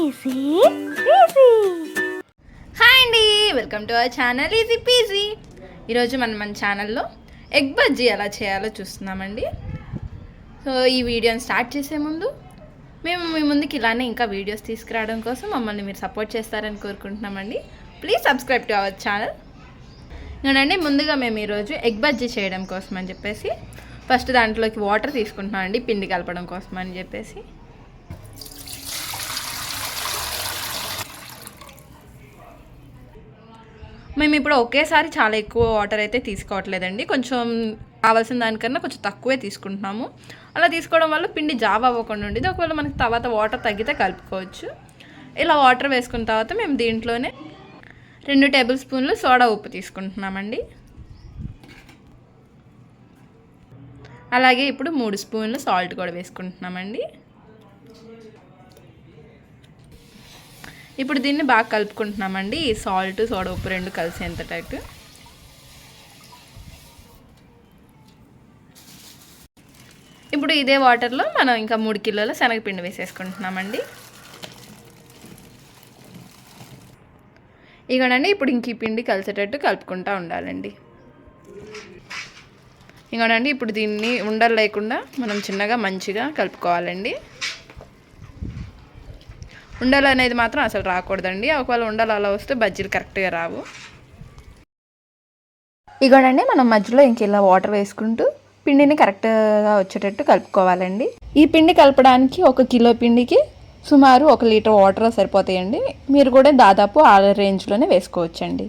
Easy PG. Hi అండి, welcome to our channel easy PG. ఈరోజు మన ఛానల్లో ఎగ్ బజ్జీ ఎలా చేయాలో చూస్తున్నామండి. సో ఈ వీడియోని స్టార్ట్ చేసే ముందు మేము మీ ముందుకు ఇలానే ఇంకా వీడియోస్ తీసుకురావడం కోసం మమ్మల్ని మీరు సపోర్ట్ చేస్తారని కోరుకుంటున్నామండి. Please subscribe to our channel. నేనండి ముందుగా మేము ఈరోజు ఎగ్ బజ్జీ చేయడం కోసం అని చెప్పేసి ఫస్ట్ దాంట్లోకి వాటర్ తీసుకుంటున్నామండి, పిండి కలపడం కోసం అని చెప్పేసి. మేము ఇప్పుడు ఒకేసారి చాలా ఎక్కువ వాటర్ అయితే తీసుకోవట్లేదండి, కొంచెం కావాల్సిన దానికన్నా కొంచెం తక్కువే తీసుకుంటున్నాము. అలా తీసుకోవడం వల్ల పిండి జావ అవ్వకుండా ఉండేది. ఒకవేళ మనకి తర్వాత వాటర్ తగ్గితే కలుపుకోవచ్చు. ఇలా వాటర్ వేసుకున్న తర్వాత మేము దీంట్లోనే 2 టేబుల్ స్పూన్లు సోడా ఉప్పు తీసుకుంటున్నామండి. అలాగే ఇప్పుడు 3 స్పూన్లు సాల్ట్ కూడా వేసుకుంటున్నామండి. ఇప్పుడు దీన్ని బాగా కలుపుకుంటున్నామండి, ఈ సాల్ట్ సోడా ఉప్పు 2 కలిసేంతటట్టు. ఇప్పుడు ఇదే వాటర్లో మనం ఇంకా 3 కిలోల శనగపిండి వేసేసుకుంటున్నామండి. ఇగోనండి ఇప్పుడు ఇంక ఈ పిండి కలిసేటట్టు కలుపుకుంటూ ఉండాలండి. ఇగోనండి ఇప్పుడు దీన్ని ఉండలు లేకుండా మనం చిన్నగా మంచిగా కలుపుకోవాలండి. ఉండలు అనేది మాత్రం అసలు రాకూడదండి, ఒకవేళ ఉండలు అలా వస్తే బజ్జీలు కరెక్ట్గా రావు. ఇగోనండి మనం మధ్యలో ఇంక ఇలా వాటర్ వేసుకుంటూ పిండిని కరెక్ట్గా వచ్చేటట్టు కలుపుకోవాలండి. ఈ పిండి కలపడానికి 1 కిలో పిండికి సుమారు 1 లీటర్ వాటర్ సరిపోతాయండి. మీరు కూడా దాదాపు ఆ రేంజ్లోనే వేసుకోవచ్చండి.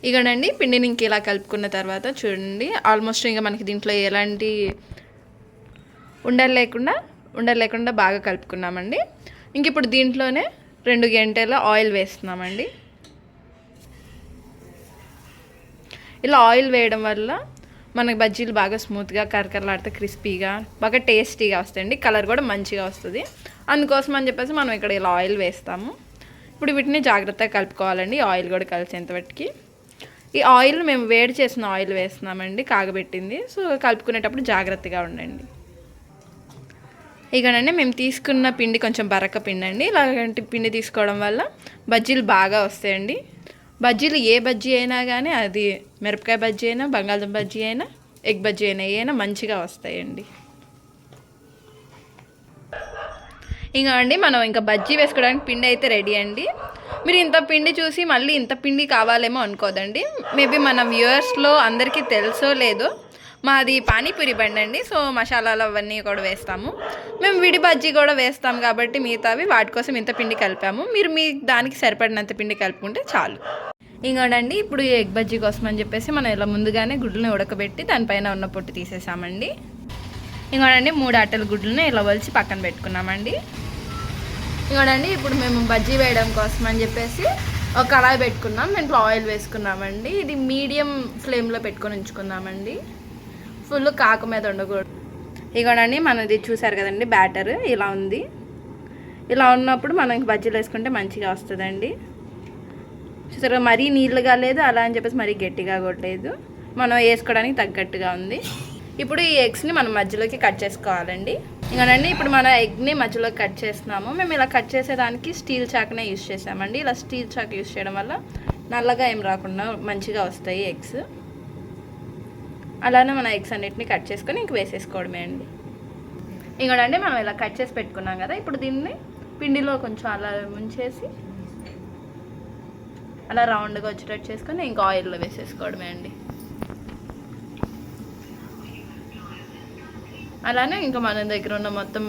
ఇగోనండి పిండిని ఇంక ఇలా కలుపుకున్న తర్వాత చూడండి, ఆల్మోస్ట్ ఇంకా మనకి దీంట్లో ఎలాంటి ఉండలు లేకుండా బాగా కలుపుకున్నామండి. ఇంక ఇప్పుడు దీంట్లోనే 2 గంటల ఆయిల్ వేస్తున్నామండి. ఇలా ఆయిల్ వేయడం వల్ల మనకి బజ్జీలు బాగా స్మూత్గా కరకరలాడితే క్రిస్పీగా బాగా టేస్టీగా వస్తాయండి, కలర్ కూడా మంచిగా వస్తుంది. అందుకోసం అని చెప్పేసి మనం ఇక్కడ ఇలా ఆయిల్ వేస్తాము. ఇప్పుడు వీటిని జాగ్రత్తగా కలుపుకోవాలండి, ఆయిల్ కూడా కలిసేంతవరకు. ఈ ఆయిల్ మేము వేడి చేసిన ఆయిల్ వేస్తున్నామండి, కాగబెట్టింది. సో కలుపుకునేటప్పుడు జాగ్రత్తగా ఉండండి. ఇకనండి మేము తీసుకున్న పిండి కొంచెం బరక పిండి అండి. ఇలాంటి పిండి తీసుకోవడం వల్ల బజ్జీలు బాగా వస్తాయండి. బజ్జీలు ఏ బజ్జీ అయినా కానీ, అది మిరపకాయ బజ్జీ అయినా, బంగాళదుంప బజ్జీ అయినా, ఎగ్ బజ్జీ అయినా మంచిగా వస్తాయండి. ఇంకా అండి మనం ఇంకా బజ్జీ వేసుకోవడానికి పిండి అయితే రెడీ అండి. మీరు ఇంత పిండి చూసి మళ్ళీ ఇంత పిండి కావాలేమో అనుకోదండి. మేబీ మన వ్యూవర్స్లో అందరికీ తెలుసో లేదో, మాది పానీపూరి బండి అండి. సో మసాలాలు అవన్నీ కూడా వేస్తాము. మేము విడి బజ్జీ కూడా వేస్తాం కాబట్టి మిగతావి వాటి కోసం ఇంత పిండి కలిపాము. మీరు మీ దానికి సరిపడినంత పిండి కలుపుకుంటే చాలు. ఇంకోటండి ఇప్పుడు ఈ ఎగ్ బజ్జీ కోసం అని చెప్పేసి మనం ఇలా ముందుగానే గుడ్లను ఉడకబెట్టి దానిపైన ఉన్న పొట్టు తీసేసామండి. ఇంకోటండి 3 అట్టల గుడ్లను ఇలా వలిచి పక్కన పెట్టుకున్నామండి. ఇంకోటండి ఇప్పుడు మేము బజ్జీ వేయడం కోసం అని చెప్పేసి ఒక కళాయి పెట్టుకున్నాం, దీంట్లో ఆయిల్ వేసుకున్నామండి. ఇది మీడియం ఫ్లేమ్లో పెట్టుకొని ఉంచుకున్నామండి, ఫుల్ కాకు మీద ఉండకూడదు. ఇగోనండి మనది చూసారు కదండి, బ్యాటర్ ఇలా ఉంది. ఇలా ఉన్నప్పుడు మనం బజ్జీలు వేసుకుంటే మంచిగా వస్తుందండి. చూసారు మరీ నీళ్ళుగా లేదు, అలా అని చెప్పేసి మరీ గట్టిగా కొట్టలేదు, మనం వేసుకోవడానికి తగ్గట్టుగా ఉంది. ఇప్పుడు ఈ ఎగ్స్ని మనం మధ్యలోకి కట్ చేసుకోవాలండి. ఇంకానండి ఇప్పుడు మన ఎగ్ని మధ్యలో కట్ చేస్తున్నాము. మేము ఇలా కట్ చేసేదానికి స్టీల్ చాక్నే యూజ్ చేసామండి. ఇలా స్టీల్ చాక్ యూజ్ చేయడం వల్ల నల్లగా ఏం రాకుండా మంచిగా వస్తాయి ఎగ్స్. అలానే మన ఎగ్స్ అన్నిటిని కట్ చేసుకొని ఇంక వేసేసుకోవడమే అండి. ఇంకోనండి మనం ఇలా కట్ చేసి పెట్టుకున్నాం కదా, ఇప్పుడు దీన్ని పిండిలో కొంచెం అలా ముంచేసి అలా రౌండ్గా వచ్చేటట్టు చేసుకొని ఇంకా ఆయిల్లో వేసేసుకోవడమే అండి. అలానే ఇంకా మన దగ్గర ఉన్న మొత్తం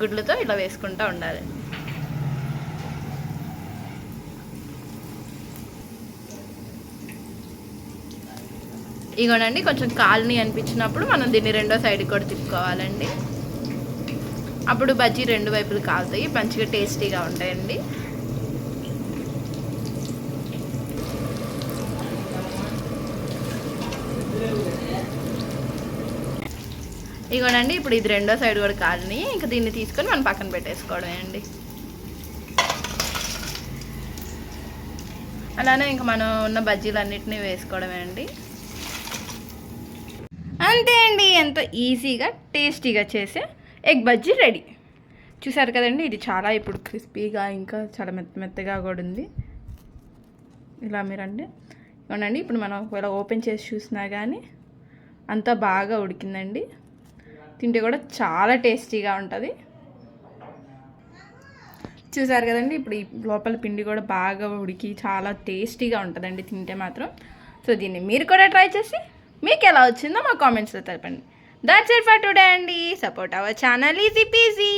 గుడ్లతో ఇలా వేసుకుంటూ ఉండాలి. ఇగోనండి కొంచెం కాలని అనిపించినప్పుడు మనం దీన్ని రెండో సైడ్కి కూడా తిప్పుకోవాలండి. అప్పుడు బజ్జీ 2 వైపులు కాలుతాయి, మంచిగా టేస్టీగా ఉంటాయండి. ఇగోనండి ఇప్పుడు ఇది రెండో సైడ్ కూడా కాలని, ఇంకా దీన్ని తీసుకొని మనం పక్కన పెట్టేసుకోవడమే అండి. అలానే ఇంకా మనం ఉన్న బజ్జీలు అన్నిటినీ వేసుకోవడమే అండి. అంతే అండి, ఎంతో ఈజీగా టేస్టీగా చేసే ఎగ్ బజ్జీ రెడీ. చూసారు కదండి, ఇది చాలా ఇప్పుడు క్రిస్పీగా ఇంకా చాలా మెత్తగా కూడా ఉంది. ఇలా మీరండి అవునండి. ఇప్పుడు మనం ఒకవేళ ఓపెన్ చేసి చూసినా కానీ అంతా బాగా ఉడికిందండి. తింటే కూడా చాలా టేస్టీగా ఉంటుంది. చూసారు కదండి, ఇప్పుడు ఈ లోపల పిండి కూడా బాగా ఉడికి చాలా టేస్టీగా ఉంటుందండి తింటే మాత్రం. సో దీన్ని మీరు కూడా ట్రై చేసి మీకు ఎలా వచ్చిందో మా కామెంట్స్లో తెలపండి. దట్స్ ఇట్ ఫర్ టుడే అండి. Support our channel easy PG.